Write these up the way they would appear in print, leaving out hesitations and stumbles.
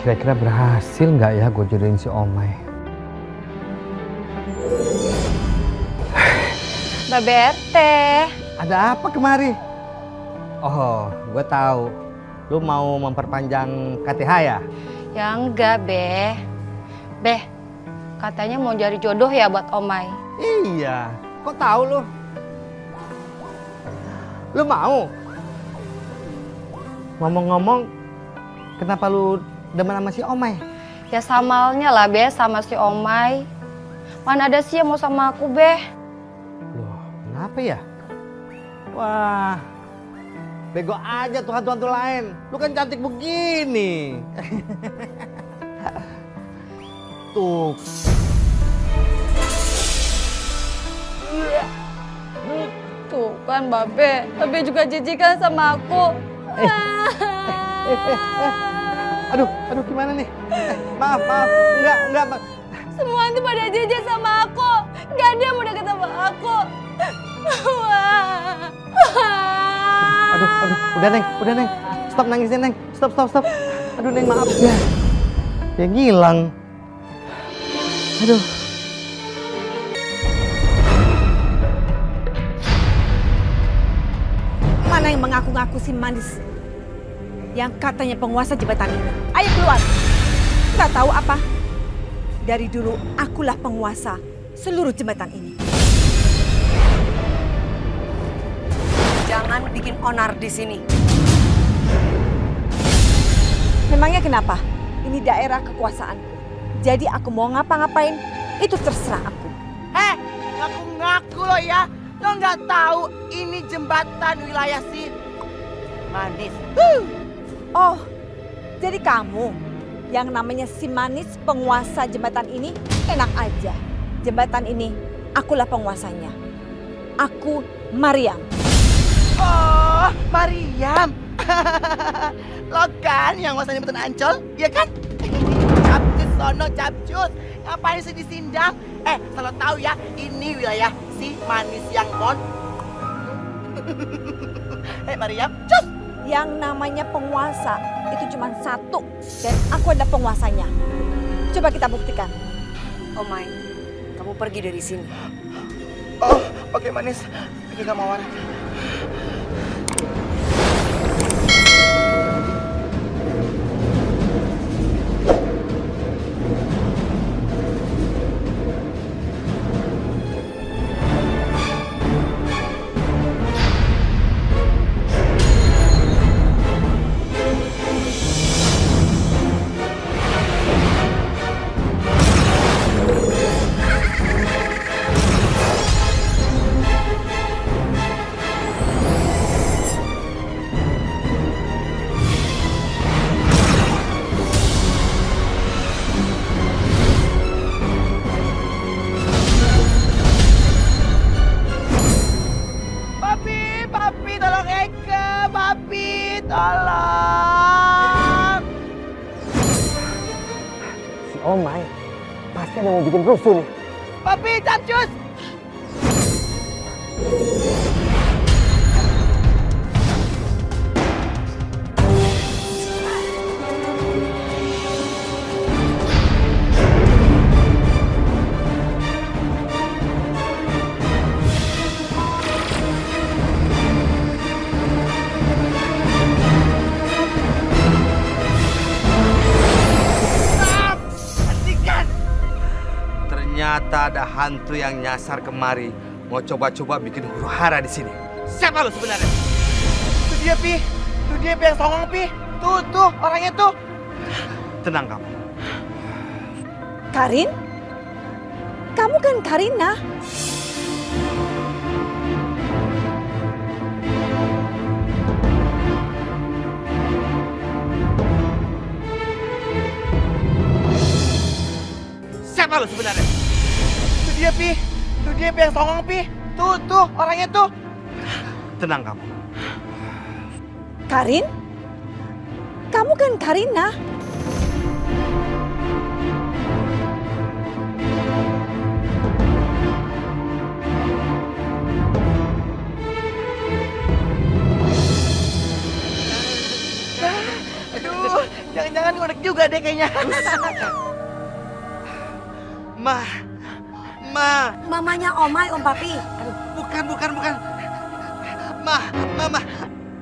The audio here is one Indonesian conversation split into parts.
Kira-kira berhasil nggak ya gue jodohin si Omay? Mbak RT. Ada apa kemari? Oh, gue tahu. Lu mau memperpanjang KTH ya? Ya enggak, Be. Be, katanya mau cari jodoh ya buat Omay. Iya, kok tahu lu? Lu mau? Ngomong-ngomong, kenapa lu demen sama si Omay? Ya samalnya lah, Be, sama si Omay. Mana ada sih yang mau sama aku, Be? Loh, kenapa ya? Wah, bego aja tuh hantu-hantu lain. Lu kan cantik begini. Tuh. Tuh kan, Babe. Babe juga jijikan sama aku. Aduh gimana nih? Maaf, enggak. Semua itu pada jijik sama aku. Gak ada yang mau deket sama aku. Aduh, udah Neng. Stop nangisnya Neng. Stop. Aduh Neng, maaf ya. Dia ngilang. Aduh. Mana yang mengaku-ngaku si manis? Yang katanya penguasa jembatan ini. Ayo keluar. Nggak tahu apa? Dari dulu akulah penguasa seluruh jembatan ini. Jangan bikin onar di sini. Memangnya kenapa? Ini daerah kekuasaanku. Jadi aku mau ngapa-ngapain, itu terserah aku. Ngaku-ngaku lo ya. Lo nggak tahu ini jembatan wilayah si Manis. Oh, jadi kamu yang namanya si manis penguasa jembatan ini? Enak aja. Jembatan ini akulah penguasanya. Aku Mariam. Oh, Mariam. Lo kan yang nguasain jembatan Ancol, iya kan? Capcus sono, capcus. Ngapain sih disindang? Selalu tahu ya, ini wilayah si Manis yang mon. Mariam, cus. Yang namanya penguasa itu cuma satu dan aku adalah penguasanya. Coba kita buktikan. Omay, kamu pergi dari sini. Oh, oke Manis. Kita mau marah. Papi, tolong Eke, Papi, tolong. Si Omay pasti ada mau bikin rusuh nih. Papi, capcus. Ternyata ada hantu yang nyasar kemari, mau coba-coba bikin huru hara di sini. Siapa lu sebenarnya? Itu dia, Pi. Itu dia, Pi, yang songong, Pi. Tuh, orangnya tuh. Tenang kamu. Karin? Kamu kan Karina? Siapa lu sebenarnya? Itu dia, Pi. Itu dia, Pi, yang songong, Pi. Tuh, orangnya tuh. Tenang kamu. Karin? Kamu kan Karina? Jangan-jangan ngorek juga deh kayaknya. Ma. Mamanya Omai, Om Papi. Bukan. Mama.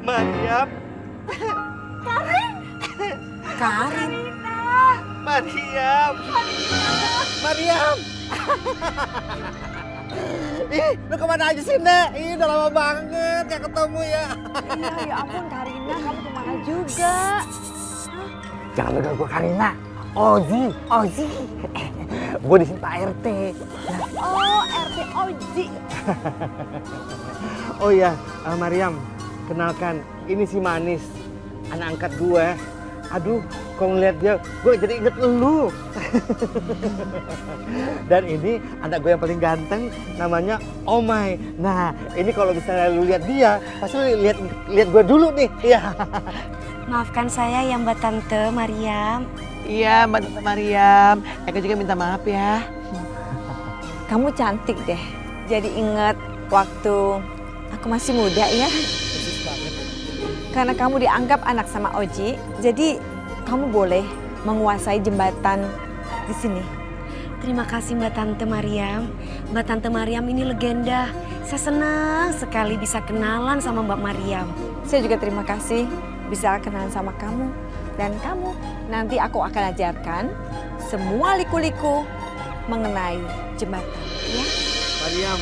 Mariam. Karin. Mariam. Ih, lu kemana aja sih, Nek? Ih, udah lama banget gak ketemu ya. Iya, ya ampun Karina, kamu kemana juga? Jangan lupa gue Karina. Ozi. Gue di sini Pak RT. Oh, RT Oji. Oh iya, Mariam, kenalkan, ini si Manis, anak angkat gue. Aduh, kalau ngeliat dia, gue jadi inget lu. Dan ini anak gue yang paling ganteng, namanya Omai. Nah, ini kalau misalnya lu lihat dia, pasti lu lihat gue dulu nih. Iya. Maafkan saya ya Mbak Tante Mariam. Iya, Mbak Tante Mariam. Eka juga minta maaf ya. Kamu cantik deh. Jadi inget waktu aku masih muda ya. Karena kamu dianggap anak sama Oji, jadi kamu boleh menguasai jembatan di sini. Terima kasih Mbak Tante Mariam. Mbak Tante Mariam ini legenda. Saya senang sekali bisa kenalan sama Mbak Mariam. Saya juga terima kasih bisa kenalan sama kamu. Dan kamu, nanti aku akan ajarkan semua liku-liku mengenai jembatan. Ya? Mariam,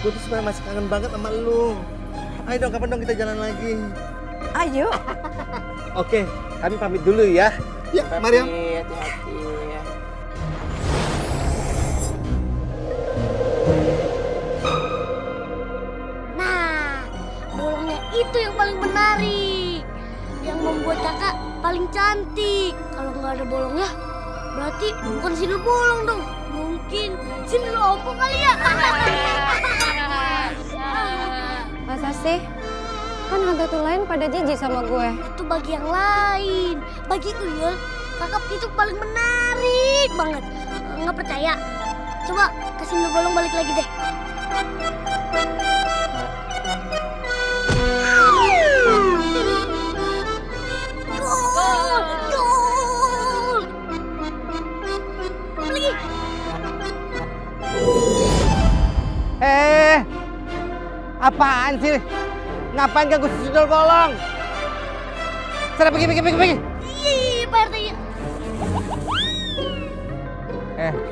gue tuh sebenarnya masih kangen banget sama lu. Ayo dong, kapan dong kita jalan lagi? Ayo. Oke, kami pamit dulu ya. Ya, Mariam. Hati-hati. Nah, bolongnya itu yang paling menarik. Yang membuat kakak paling cantik. Kalau nggak ada bolongnya, berarti bukan sindel bolong dong. Mungkin sindel ompong kali ya. Masa sih? Kan hantu lain pada jijik sama gue. Itu bagi yang lain. Bagi Uyul, kakak itu paling menarik banget. Nggak percaya? Coba ke sindel bolong balik lagi deh. Gol! Lagi. Apaan sih? Ngapain ganggu si sundel bolong? Sana pergi. Iya, Pak RT.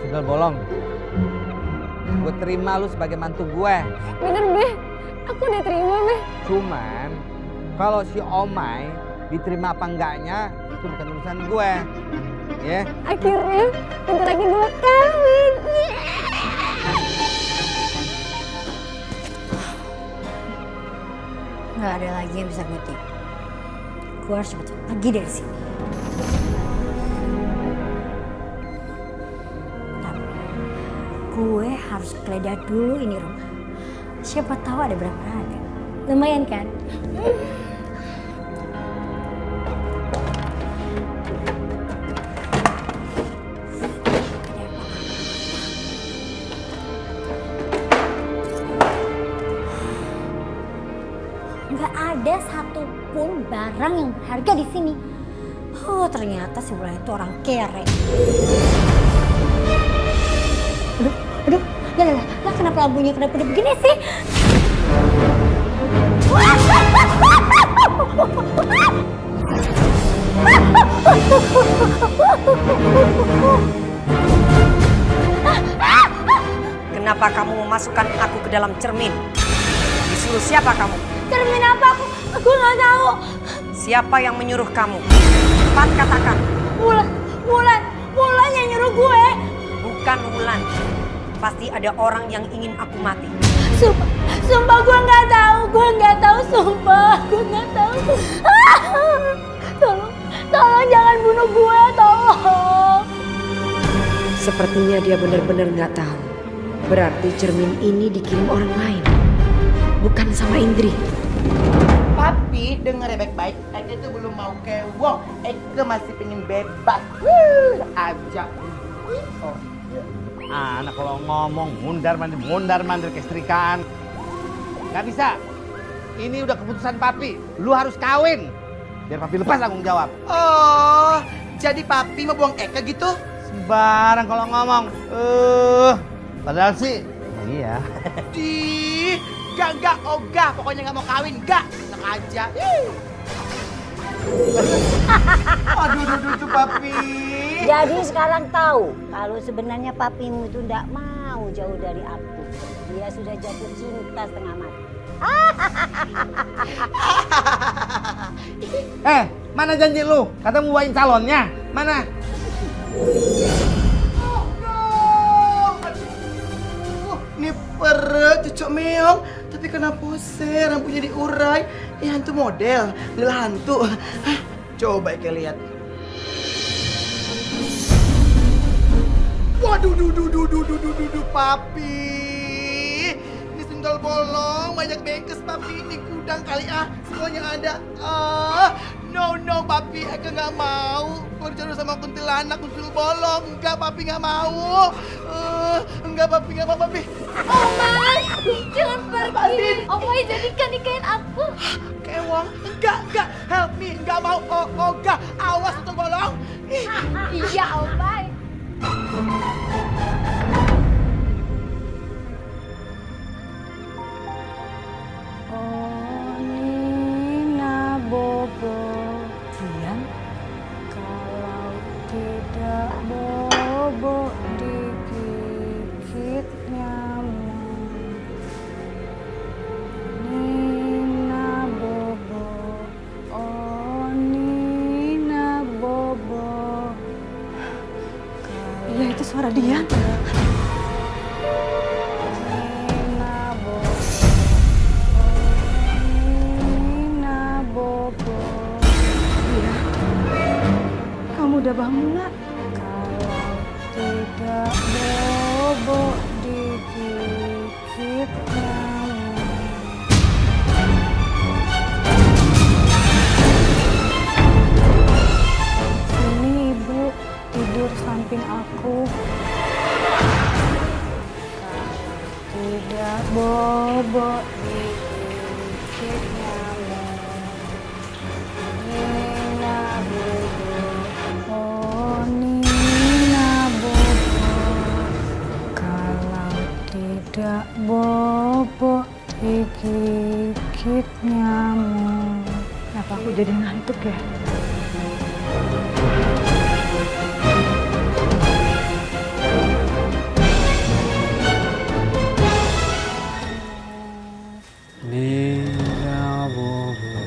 Sundel bolong. Gue terima lu sebagai mantu gue. Bener, Be. Aku udah terima, Be. Cuman, kalau si Omai diterima apa enggaknya, itu bukan urusan gue. Ya. Akhirnya, bentar lagi gue kawin. Nggak ada lagi yang bisa gue tipu. Gue harus cepet pergi dari sini. Tapi gue harus geledah dulu ini rumah. Siapa tahu ada berapa harga. Lumayan kan? Nggak ada satupun barang yang berharga di sini. Oh, ternyata si Wulan itu orang kere. Aduh, lah kenapa lampunya kedap-kedap begini sih? Kenapa kamu memasukkan aku ke dalam cermin? Disuruh siapa kamu? Cermin apa aku? Aku nggak tahu. Siapa yang menyuruh kamu? Cepat katakan. Wulan yang nyuruh gue. Bukan Wulan. Pasti ada orang yang ingin aku mati. Sumpah gue nggak tahu, sumpah gue nggak tahu. Tolong jangan bunuh gue, tolong. Sepertinya dia benar-benar nggak tahu. Berarti cermin ini dikirim orang lain. Bukan sama Indri. Papi, dengar ya baik-baik. Eka itu belum mau kewong. Eka masih pengen bebas. Aja. Oh. Anak kalau ngomong mundar mandir kesetrikaan. Gak bisa. Ini udah keputusan papi. Lu harus kawin. Biar papi lepas tanggung jawab. Oh, Jadi papi mau buang Eka gitu? Sembarang kalau ngomong. Padahal sih iya. Di, gak, ogah. Pokoknya gak mau kawin, gak. Enak aja. Aduh, papi. Jadi sekarang tahu kalau sebenarnya papimu itu tidak mau jauh dari aku. Dia sudah jatuh cinta setengah mati. Mana janji lu? Kata mau bawain calonnya. Mana? Ini perut cucuk meong. Tapi kenapa sih rambutnya diurai? Ya hantu model, adalah hantu. Hah, coba Eka lihat. Waduh, papi. Ini sendal bolong, banyak bengkes papi. Ini gudang kali semuanya ada. No, papi, Eka nggak mau. Kalau dijodoh sama kuntilanak, usul bolong. Enggak, papi nggak mau. Enggak, papi nggak mau, papi. Omai, jangan pergi. Omai jadikan nikahin aku. Kewang, enggak, help me, enggak mau. Enggak, awas usul bolong. Iya, Omai. Oh, Nina Bobo. Dian, Kalau tidak bobo digigit nyamuk. Nina Bobo. Oh, Nina Bobo. iya itu suara Dian. Nina Bobo. Nina Bobo. Iya. Kamu udah bangun nak? Kalau tidak bobo digigit nyamuk. Ini ibu tidur samping aku. Kalau tidak bobo digigit nyamuk. Nina Bobo. Oh, Nina Bobo. Kalau tidak bobo digigit nyamuk. Kenapa aku jadi ngantuk ya? Nina Bobo,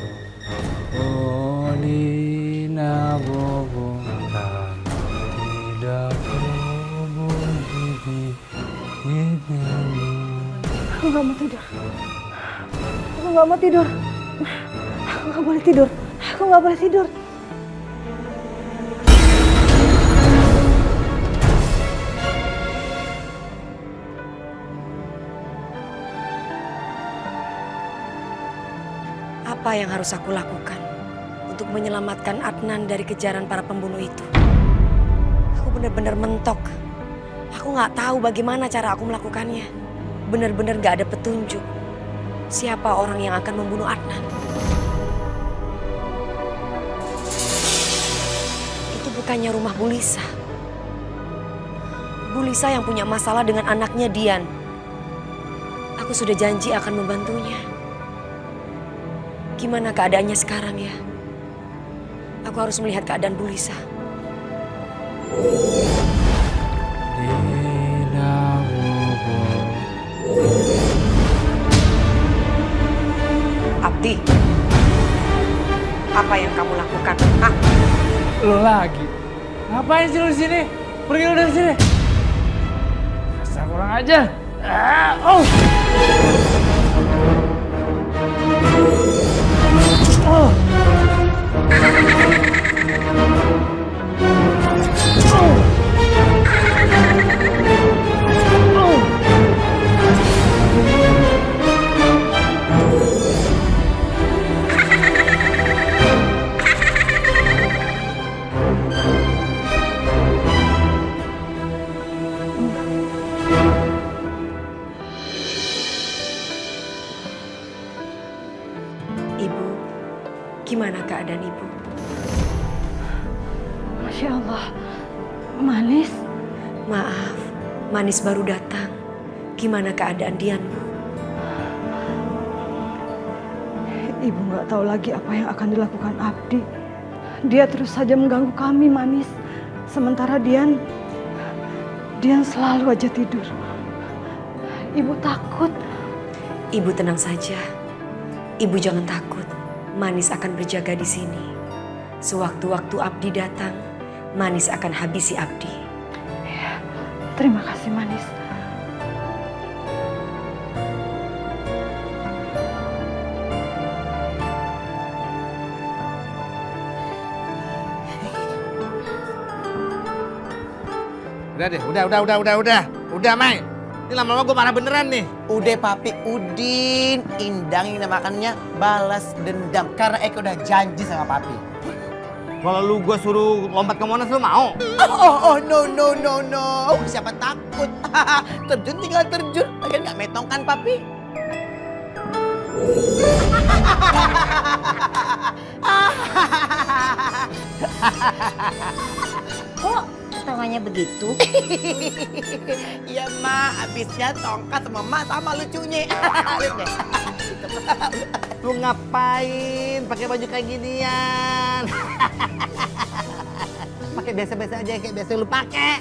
oh Nina Bobo, kalau tidak bobo digigit nyamuk. Aku nggak mau tidur. Aku nggak mau tidur. Aku nggak boleh tidur. Aku nggak boleh tidur. Apa yang harus aku lakukan untuk menyelamatkan Adnan dari kejaran para pembunuh itu? Aku benar-benar mentok. Aku nggak tahu bagaimana cara aku melakukannya. Benar-benar nggak ada petunjuk. Siapa orang yang akan membunuh Adnan? Itu bukannya rumah Bu Lisa. Bu Lisa yang punya masalah dengan anaknya Dian. Aku sudah janji akan membantunya. Gimana keadaannya sekarang ya? Aku harus melihat keadaan Bu Lisa. Nina Bobo. Abdi, apa yang kamu lakukan? Hah? Lo lagi? Ngapain sih lo di sini? Pergi lo dari sini. Asal kurang aja. Ibu, gimana keadaan ibu? Masih Ya Allah, Manis. Maaf, Manis baru datang. Gimana keadaan Dian? Ibu nggak tahu lagi apa yang akan dilakukan Abdi. Dia terus saja mengganggu kami, Manis. Sementara Dian selalu aja tidur. Ibu takut. Ibu tenang saja. Ibu jangan takut. Manis akan berjaga di sini. Sewaktu-waktu Abdi datang, Manis akan habisi Abdi. Ya, terima kasih, Manis. Udah deh, udah, Mai. Ini lama-lama gue marah beneran nih. Udah papi, Udin. Indang ini makannya balas dendam. Karena Eko udah janji sama papi. Kalau lu gue suruh lompat ke Monas, lu mau? No. Siapa takut? Terjun tinggal terjun. Lagian gak metong kan papi? Kok tawanya begitu? Iya, Ma. Abisnya tongkat sama Ma sama lucunya. Lihat deh. Lu ngapain pakai baju kayak ginian? Pakai biasa-biasa aja kayak biasa lu pakai.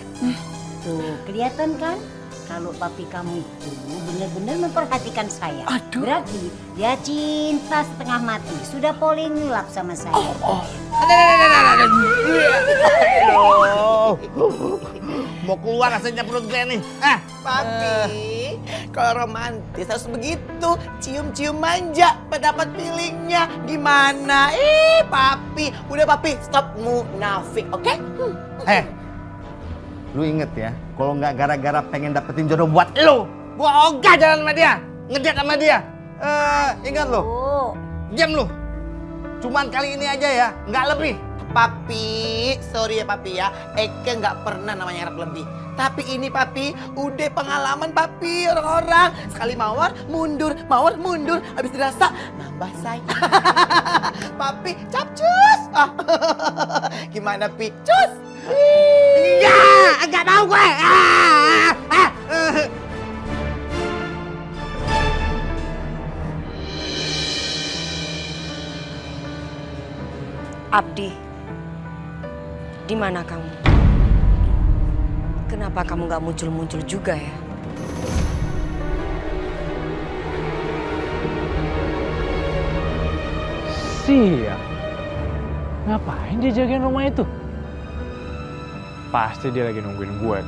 Tuh, kelihatan kan? Kalau papi kamu itu benar-benar memperhatikan saya. Aduh. Berarti dia cinta setengah mati. Sudah polling lap sama saya. Mau keluar rasanya perut gue nih. Papi, kalau romantis harus begitu. Cium-cium manja, pendapat feelingnya. Gimana? Papi. Udah papi, stop munafik, oke? Lu inget ya, kalau nggak gara-gara pengen dapetin jodoh buat lu, gua ogah jalan sama dia, ngedate sama dia. Ingat lu, diam lu. Cuman kali ini aja ya, nggak lebih. Papi, sorry ya papi ya, Eke nggak pernah namanya harap lebih. Tapi ini papi, udah pengalaman papi orang-orang. Sekali mawar, mundur, habis dirasa nambah sayang. Papi, capcus. Gimana pi? Cus. Enggak mau gue. Abdi, di mana kamu? Kenapa kamu nggak muncul-muncul juga ya? Siap. Ngapain dia jagain rumah itu? Pasti dia lagi nungguin gue.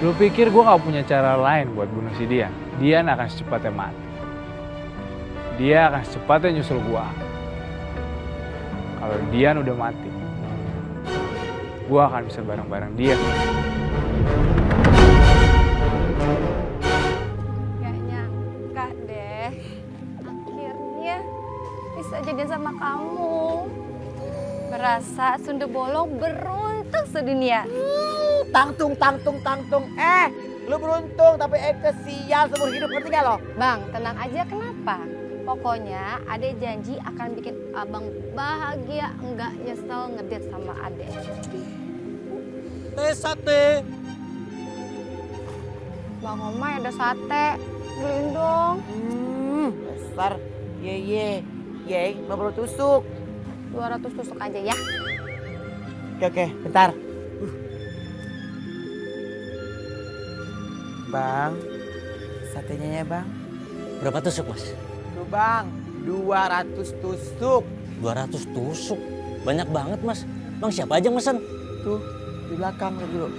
Lu pikir gue gak punya cara lain buat bunuh si Dian? Dian akan secepatnya mati. Dia akan secepatnya nyusul gue. Kalau Dian udah mati, gue akan bisa bareng-bareng dia. Gak nyangka deh, akhirnya bisa jadian sama kamu. Merasa Sunda Bolong beruntung sedunia. Tangtung. Lu beruntung tapi Eke sial seumur hidup, ngerti gak lo? Bang, tenang aja, kenapa? Pokoknya Ade janji akan bikin abang bahagia, enggak nyesel ngedate sama Ade. Sate. Bang Omay ada sate, beliin dong. Besar. Ye, 50 tusuk. 200 tusuk aja ya. Oke, bentar. Bang, satenya ya bang. Berapa tusuk, Mas? Tuh bang, 200 tusuk. 200 tusuk? Banyak banget, Mas. Bang, siapa aja mesen? Tuh, di belakang dulu.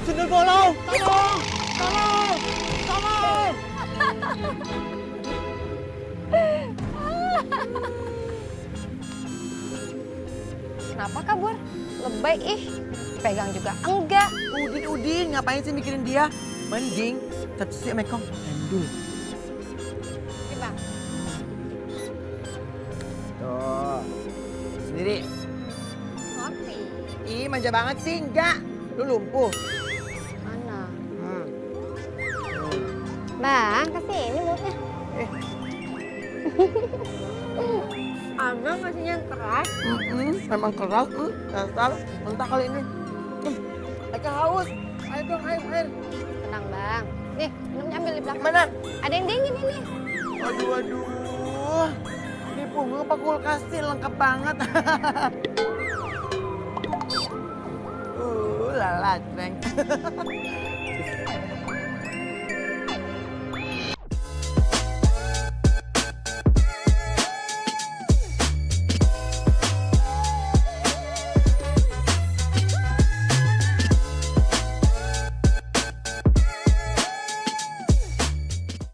Sundel bolong! Tolong! Kenapa kabur? Lebay ih. Pegang juga enggak. Udin, ngapain sih mikirin dia? Mending capcus sama Mekong. Endul. Oke, Bang. Tuh, sendiri. Ngopi. Ih, manja banget sih, enggak. Lu lumpuh. Bang, kesini mulutnya. Abang kasihnya yang keras. Memang keras, dasar. Mentah kali ini. Eka haus. Ayo dong, air. Tenang bang. Nih, minumnya ambil di belakang. Mana? Ada yang dingin ini. Aduh. Ini punggung apa kulkas sih? Lengkap banget. Lala, Treng.